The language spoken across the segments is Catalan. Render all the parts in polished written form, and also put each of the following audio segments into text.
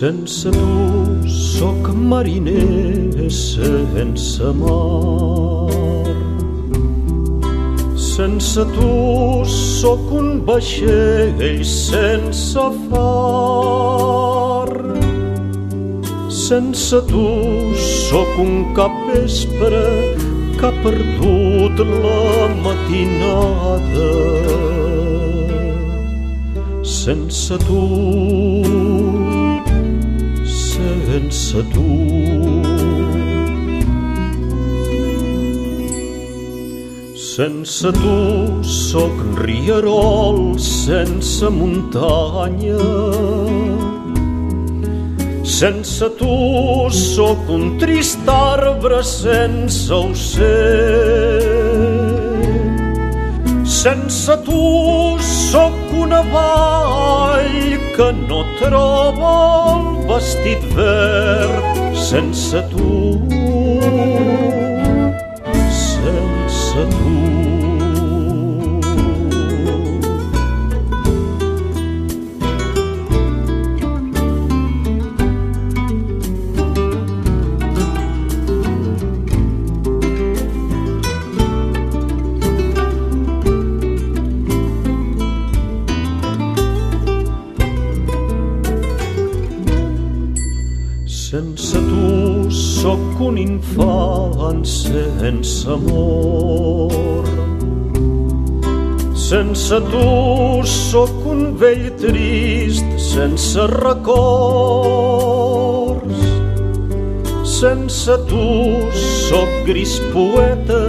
Sense tu sóc mariner sense mar. Sense tu sóc un vaixell sense far. Sense tu sóc un capvespre que ha perdut la matinada. Sense tu, sense tu. Sense tu sóc rierol sense muntanya. Sense tu sóc un trist arbre sense ocell. Sense tu sóc una vall que no troba el vestit verd. Sense tu, sense tu. Sense tu sóc un infant sense amor. Sense tu sóc un vell trist sense records. Sense tu sóc gris poeta,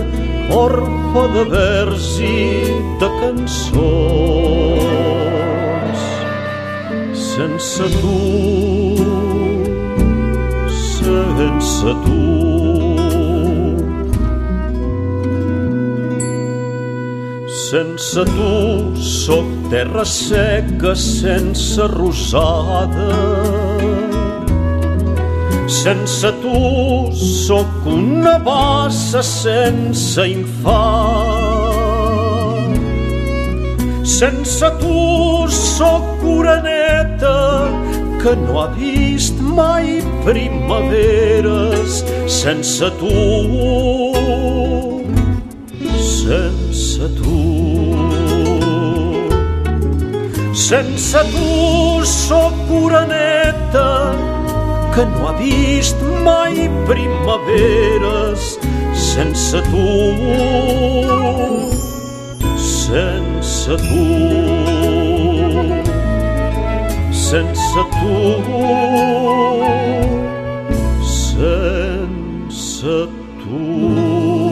orfe de vers i de cançons. Sense tu, sense tu. Sense tu sóc terra seca sense rosada. Sense tu sóc una bassa sense infant. Sense tu sóc oreneta que no ha vist mai primaveres. Sense tu, sense tu. Sense tu sóc oreneta que no ha vist mai primaveres. Sense tu, sense tu. Sense tu, sense tu.